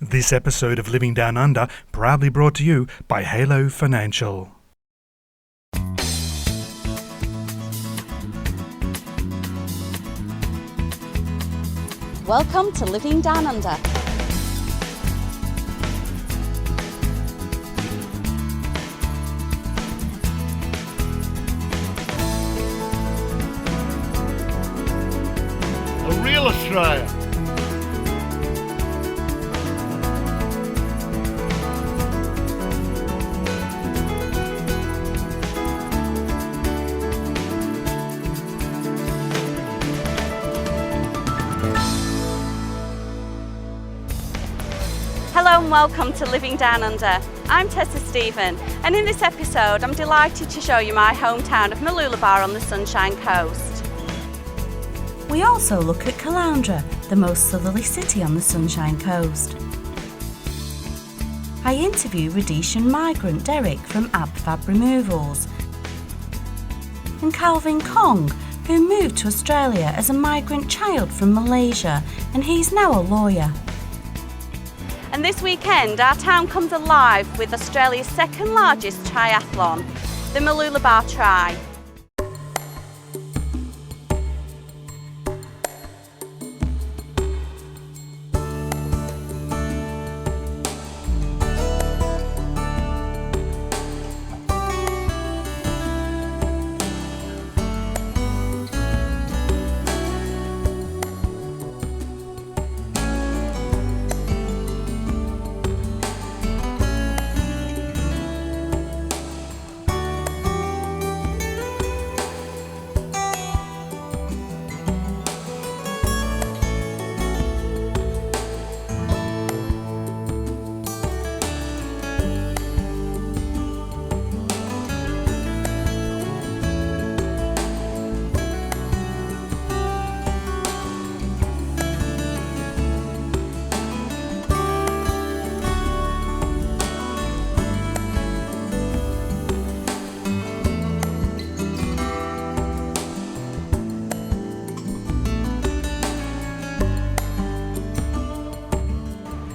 This episode of Living Down Under proudly brought to you by Halo Financial. Welcome to Living Down Under. A real Australia. Hello and welcome to Living Down Under. I'm Tessa Stephen, and in this episode I'm delighted to show you my hometown of Mooloolaba on the Sunshine Coast. We also look at Caloundra, the most southerly city on the Sunshine Coast. I interview Rhodesian migrant Derek from AbFab Removals and Calvin Kong, who moved to Australia as a migrant child from Malaysia, and he's now a lawyer. And this weekend, our town comes alive with Australia's second largest triathlon, the Mooloolaba Tri.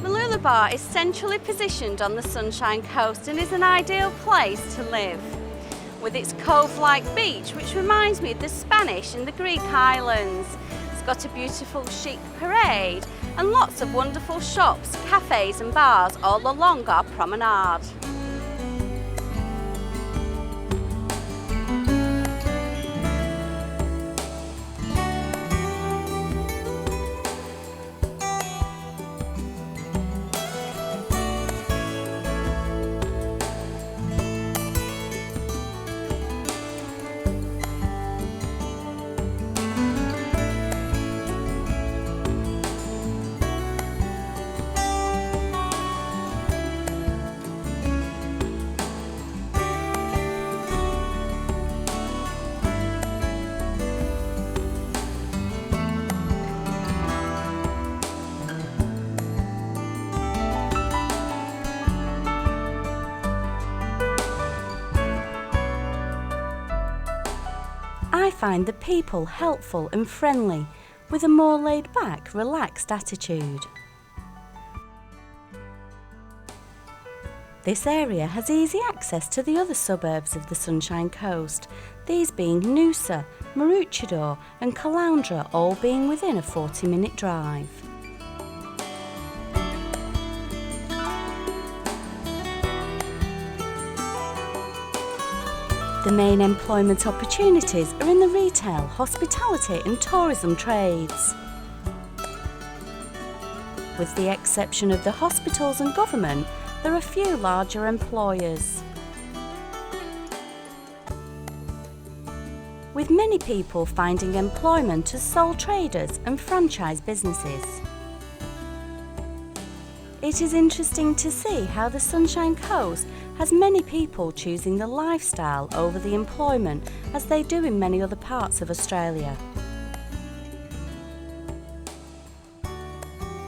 Mooloolaba is centrally positioned on the Sunshine Coast and is an ideal place to live, with its cove-like beach, which reminds me of the Spanish and the Greek islands. It's got a beautiful chic parade and lots of wonderful shops, cafes and bars all along our promenade. I find the people helpful and friendly, with a more laid-back, relaxed attitude. This area has easy access to the other suburbs of the Sunshine Coast, these being Noosa, Maroochydore and Caloundra, all being within a 40-minute drive. The main employment opportunities are in the retail, hospitality and tourism trades. With the exception of the hospitals and government, there are few larger employers, with many people finding employment as sole traders and franchise businesses. It is interesting to see how the Sunshine Coast has many people choosing the lifestyle over the employment, as they do in many other parts of Australia.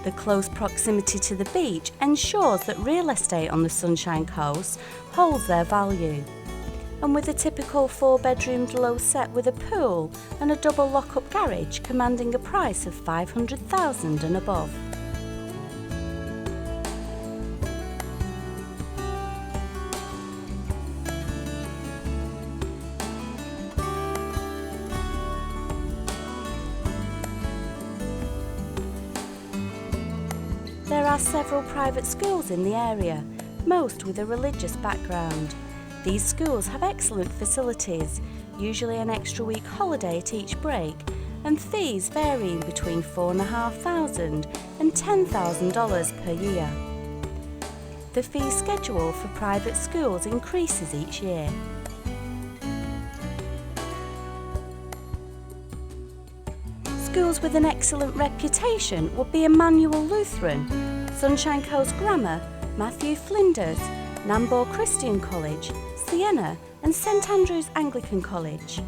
The close proximity to the beach ensures that real estate on the Sunshine Coast holds their value. And with a typical 4-bedroomed low set with a pool and a double lock-up garage commanding a price of $500,000 and above. are several private schools in the area, most with a religious background. These schools have excellent facilities, usually an extra week holiday at each break, and fees varying between $4,500 and $10,000 per year. The fee schedule for private schools increases each year. Schools with an excellent reputation would be Emmanuel Lutheran, Sunshine Coast Grammar, Matthew Flinders, Nambour Christian College, Siena and St Andrews Anglican College.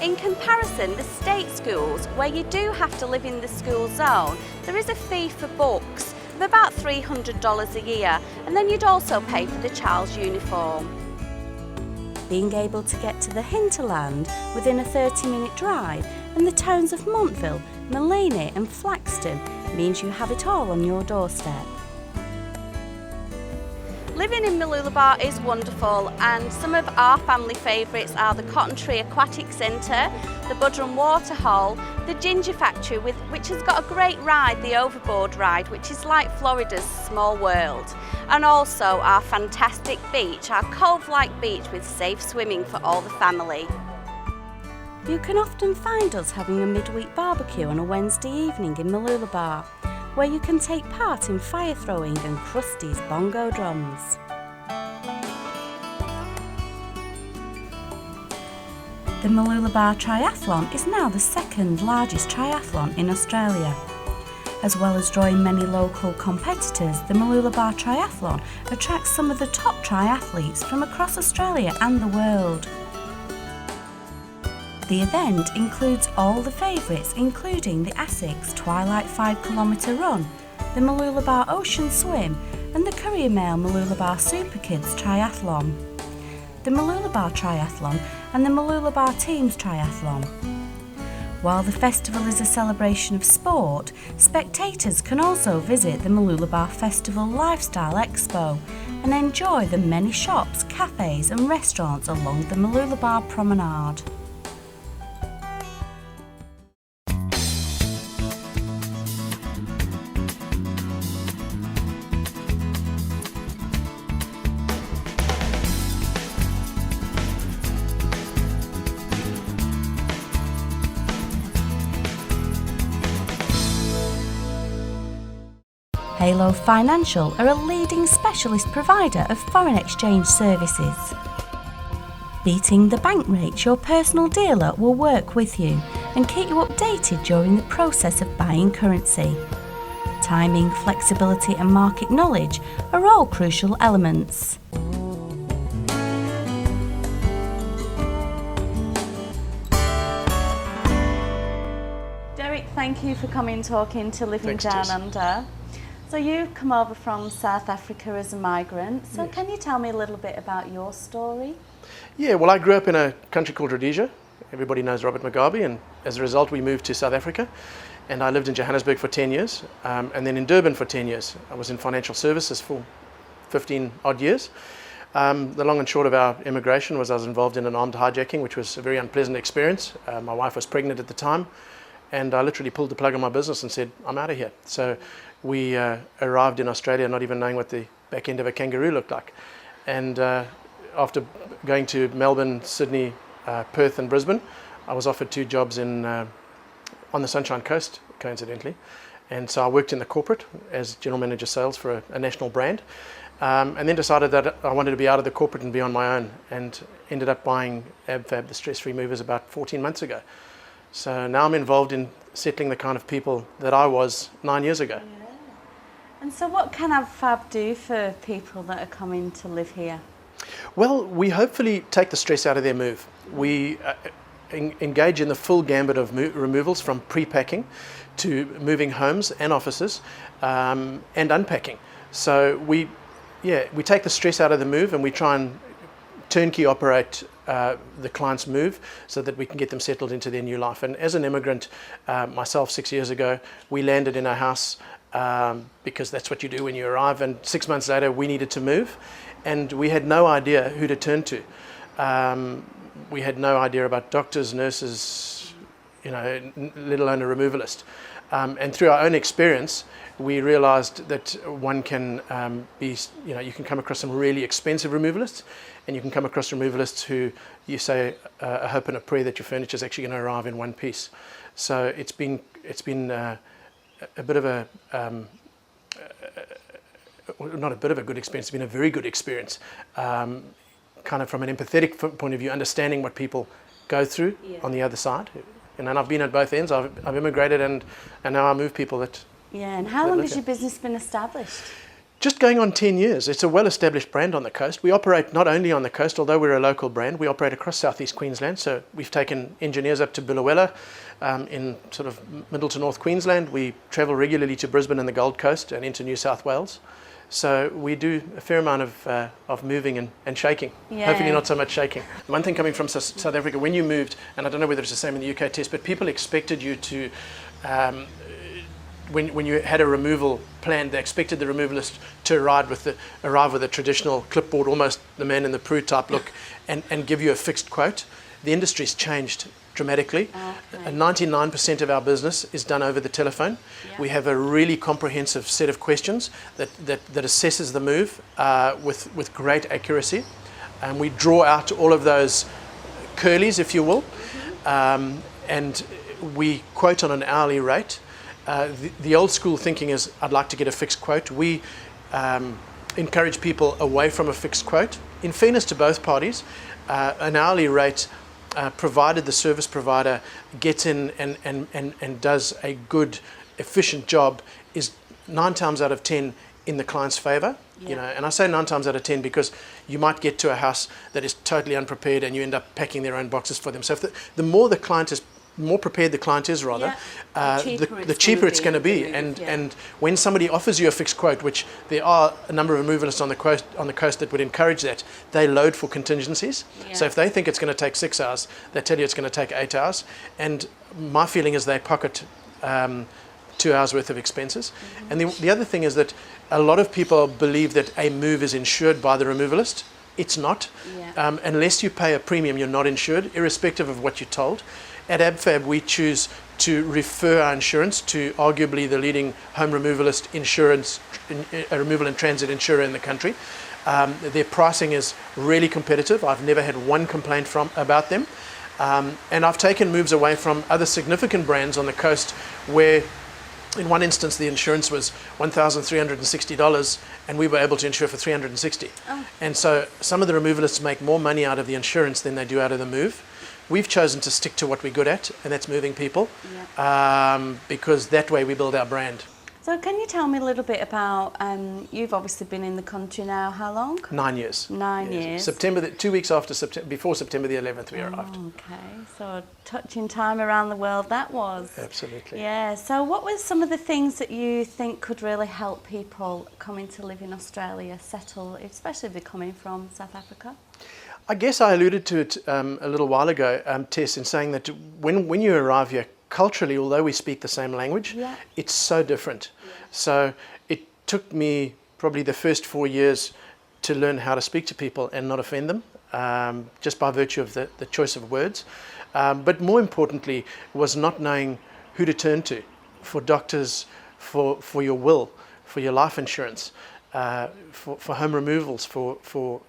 In comparison, the state schools, where you do have to live in the school zone, there is a fee for books of about $300 a year, and then you'd also pay for the child's uniform. Being able to get to the hinterland within a 30-minute drive and the towns of Montville, Mullaney and Flaxton means you have it all on your doorstep. Living in Mooloolaba is wonderful, and some of our family favourites are the Cotton Tree Aquatic Centre, the Budrum Waterhole, the Ginger Factory, which has got a great ride, the Overboard ride, which is like Florida's Small World, and also our fantastic beach, our cove-like beach with safe swimming for all the family. You can often find us having a midweek barbecue on a Wednesday evening in Mooloolaba, where you can take part in fire throwing and Krusty's bongo drums. The Mooloolaba Triathlon is now the second largest triathlon in Australia. As well as drawing many local competitors, the Mooloolaba Triathlon attracts some of the top triathletes from across Australia and the world. The event includes all the favourites, including the ASICS Twilight 5km Run, the Mooloolaba Ocean Swim and the Courier Mail Mooloolaba Super Kids Triathlon, the Mooloolaba Triathlon and the Mooloolaba Teams Triathlon. While the festival is a celebration of sport, spectators can also visit the Mooloolaba Festival Lifestyle Expo and enjoy the many shops, cafes and restaurants along the Mooloolaba Promenade. Halo Financial are a leading specialist provider of foreign exchange services. Beating the bank rate, your personal dealer will work with you and keep you updated during the process of buying currency. Timing, flexibility and market knowledge are all crucial elements. Derek, thank you for coming talking to Living Down Under. So you've come over from South Africa as a migrant, so Yes. Can you tell me a little bit about your story? Yeah, well, I grew up in a country called Rhodesia. Everybody knows Robert Mugabe, and as a result, we moved to South Africa. And I lived in Johannesburg for 10 years, and then in Durban for 10 years. I was in financial services for 15 odd years. The long and short of our immigration was I was involved in an armed hijacking, which was a very unpleasant experience. My wife was pregnant at the time, and I literally pulled the plug on my business and said, I'm out of here. So we arrived in Australia not even knowing what the back end of a kangaroo looked like. And after going to Melbourne, Sydney, Perth and Brisbane, I was offered 2 jobs on the Sunshine Coast, coincidentally. And so I worked in the corporate as general manager sales for a national brand, and then decided that I wanted to be out of the corporate and be on my own, and ended up buying AbFab, the stress-free movers, about 14 months ago. So now I'm involved in settling the kind of people that I was 9 years ago. Yeah. And so what can AbFab do for people that are coming to live here? Well, we hopefully take the stress out of their move. We engage in the full gambit of removals, from pre-packing to moving homes and offices, and unpacking. So we take the stress out of the move, and we try and turnkey operate the client's move so that we can get them settled into their new life. And as an immigrant, myself 6 years ago, we landed in a house because that's what you do when you arrive, and 6 months later we needed to move, and we had no idea who to turn to. We had no idea about doctors, nurses, let alone a removalist. And through our own experience, we realized that one can you can come across some really expensive removalists, and you can come across removalists who you say a hope and a prayer that your furniture is actually going to arrive in one piece. So it's been a bit of a not a bit of a good experience. It's been a very good experience, kind of from an empathetic point of view, understanding what people go through on the other side. And I've been at both ends. I've immigrated and now I move people that. Yeah, and how long has your business been established? Just going on 10 years. It's a well-established brand on the coast. We operate not only on the coast, although we're a local brand, we operate across southeast Queensland. So we've taken engineers up to Biloela in sort of middle to north Queensland. We travel regularly to Brisbane and the Gold Coast and into New South Wales. So we do a fair amount of moving and shaking. Yeah. Hopefully not so much shaking. One thing coming from South Africa, when you moved, and I don't know whether it's the same in the UK test, but people expected you to, when you had a removal plan, they expected the removalist to arrive with a traditional clipboard, almost the man in the Prue type look, and give you a fixed quote. The industry's changed dramatically. Okay. 99% of our business is done over the telephone. Yeah. We have a really comprehensive set of questions that assesses the move with great accuracy. And we draw out all of those curlies, if you will, and we quote on an hourly rate. The old school thinking is, I'd like to get a fixed quote. We encourage people away from a fixed quote. In fairness to both parties, an hourly rate, provided the service provider gets in and does a good, efficient job, is 9 times out of 10 in the client's favour. Yeah. And I say 9 times out of 10 because you might get to a house that is totally unprepared and you end up packing their own boxes for them. So if the more prepared the client is, rather, the cheaper it's going to be. And when somebody offers you a fixed quote, which there are a number of removalists on the coast that would encourage that, they load for contingencies. Yeah. So if they think it's going to take 6 hours, they tell you it's going to take 8 hours. And my feeling is they pocket 2 hours worth of expenses. Mm-hmm. And the other thing is that a lot of people believe that a move is insured by the removalist. It's not. Yeah. Unless you pay a premium, you're not insured, irrespective of what you're told. At AbFab, we choose to refer our insurance to arguably the leading home removalist removal and transit insurer in the country. Their pricing is really competitive. I've never had one complaint about them. And I've taken moves away from other significant brands on the coast where in one instance the insurance was $1,360 and we were able to insure for $360. Oh. And so some of the removalists make more money out of the insurance than they do out of the move. We've chosen to stick to what we're good at, and that's moving people, because that way we build our brand. So can you tell me a little bit about, you've obviously been in the country now, how long? 9 years. 9 years. September, 2 weeks before September the 11th we arrived. Okay, so a touching time around the world that was. Absolutely. Yeah, so what were some of the things that you think could really help people coming to live in Australia settle, especially if they're coming from South Africa? I guess I alluded to it a little while ago, Tess, in saying that when you arrive here, culturally, although we speak the same language, it's so different. Yeah. So it took me probably the first 4 years to learn how to speak to people and not offend them, just by virtue of the choice of words. But more importantly was not knowing who to turn to for doctors, for your will, for your life insurance. For home removals, for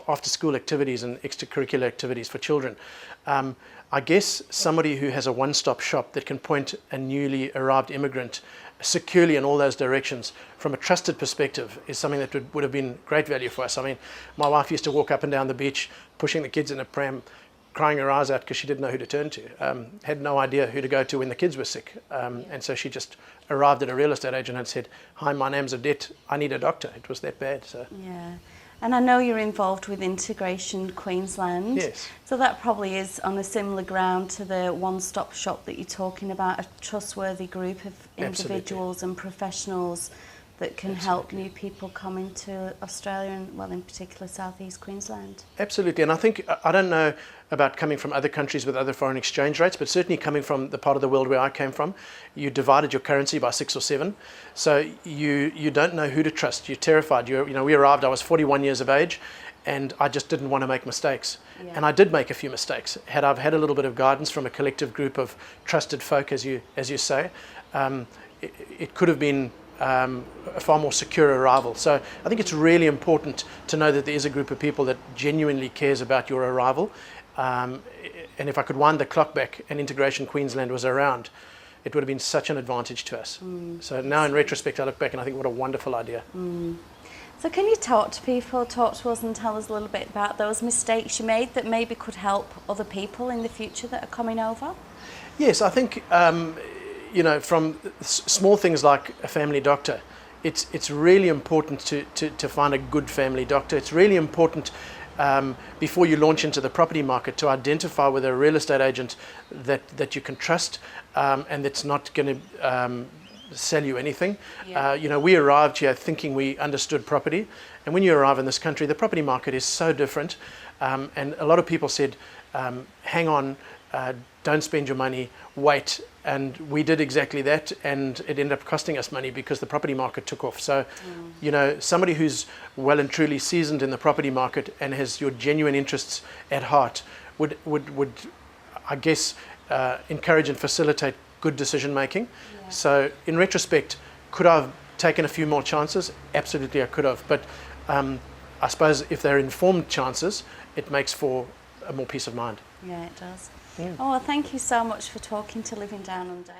after school activities and extracurricular activities for children. I guess somebody who has a one-stop shop that can point a newly arrived immigrant securely in all those directions from a trusted perspective is something that would have been great value for us. I mean, my wife used to walk up and down the beach pushing the kids in a pram, crying her eyes out because she didn't know who to turn to, had no idea who to go to when the kids were sick. And so she just arrived at a real estate agent and said, "Hi, my name's Odette, I need a doctor." It was that bad. So. Yeah, and I know you're involved with Integration Queensland. Yes. So that probably is on a similar ground to the one-stop shop that you're talking about, a trustworthy group of individuals and professionals that can help new people coming to Australia and, well, in particular, southeast Queensland. Absolutely, and I think, I don't know about coming from other countries with other foreign exchange rates, but certainly coming from the part of the world where I came from, you divided your currency by 6 or 7, so you don't know who to trust. You're terrified. We arrived, I was 41 years of age, and I just didn't want to make mistakes. Yeah. And I did make a few mistakes. Had I've had a little bit of guidance from a collective group of trusted folk, as you say, it could have been a far more secure arrival. So I think it's really important to know that there is a group of people that genuinely cares about your arrival. And if I could wind the clock back and Integration Queensland was around, it would have been such an advantage to us. So now in retrospect, I look back and I think what a wonderful idea. So can you talk to us and tell us a little bit about those mistakes you made that maybe could help other people in the future that are coming over? Yes, I think, from small things like a family doctor, it's really important to find a good family doctor. It's really important before you launch into the property market to identify with a real estate agent that you can trust and that's not going to sell you anything. Yeah. We arrived here thinking we understood property, and when you arrive in this country, the property market is so different, and a lot of people said, hang on, don't spend your money, wait. And we did exactly that, and it ended up costing us money because the property market took off. So, somebody who's well and truly seasoned in the property market and has your genuine interests at heart would I guess, encourage and facilitate good decision making. Yeah. So, in retrospect, could I have taken a few more chances? Absolutely, I could have. But I suppose if they're informed chances, it makes for a more peace of mind. Yeah, it does. Yeah. Oh, well, thank you so much for talking to Living Down Under.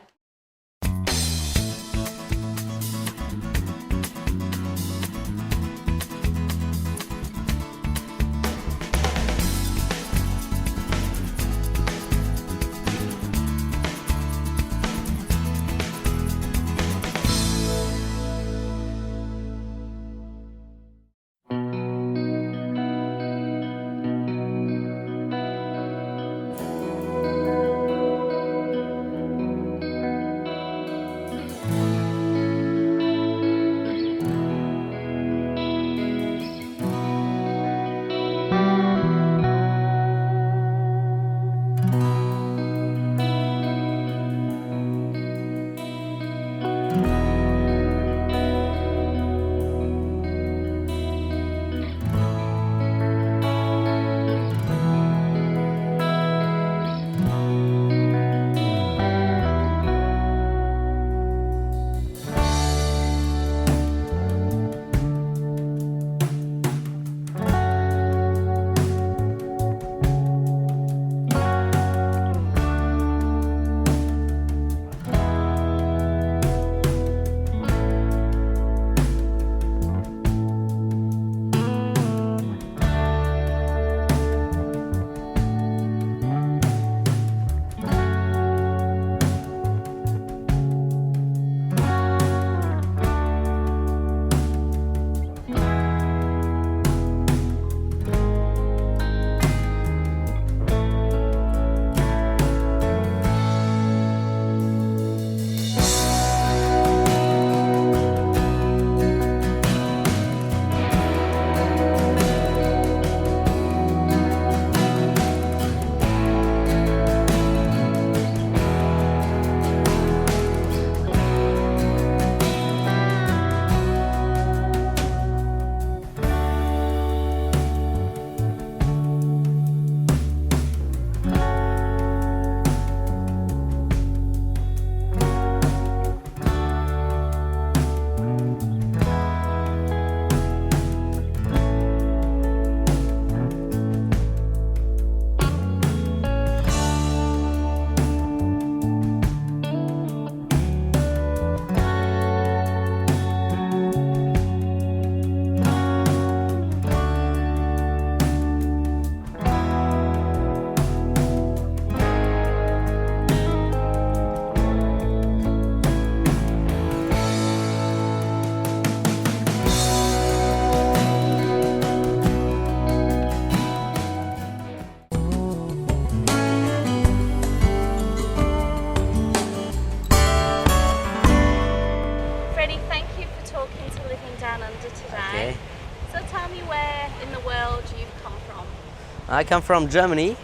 I come from Germany,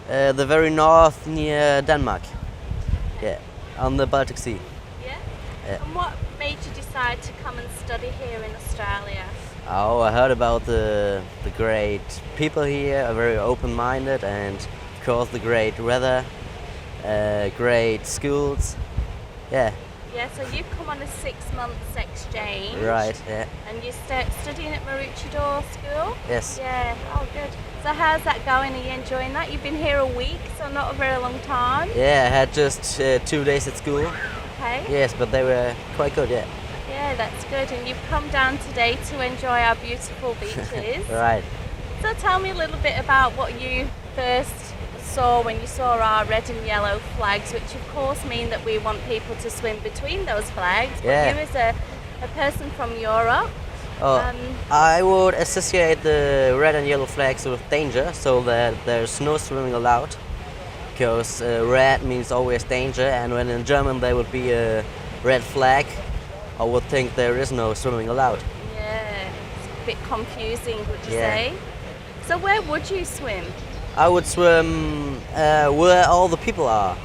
the very north near Denmark. Yeah, on the Baltic Sea. Yeah? Yeah. And what made you decide to come and study here in Australia? Oh, I heard about the great people here, are very open-minded, and of course the great weather, great schools. Yeah, Yeah, so you've come on a 6 months exchange. right, yeah, And you're studying at Maroochydore School? yes. Yeah, oh good. So how's that going? Are you enjoying that? You've been here a week, so not a very long time. Yeah, I had just 2 days at school. Okay. Yes, but they were quite good, yeah. Yeah, that's good. And you've come down today to enjoy our beautiful beaches. Right. So tell me a little bit about what you first saw when you saw our red and yellow flags, which of course mean that we want people to swim between those flags. But Yeah. you as a person from Europe, Oh, I would associate the red and yellow flags with danger, so that there's no swimming allowed. Because red means always danger, and when in German there would be a red flag, I would think there is no swimming allowed. yeah, it's a bit confusing, would you Yeah. say? So where would you swim? I would swim where all the people are.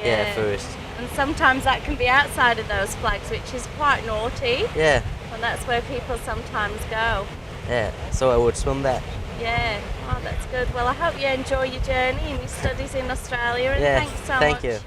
Yeah, first. And sometimes that can be outside of those flags, which is quite naughty. Yeah, And that's where people sometimes go. yeah. So I would swim there. Yeah, oh, that's good. Well, I hope you enjoy your journey and your studies in Australia. And Yeah, thanks so thank much. you.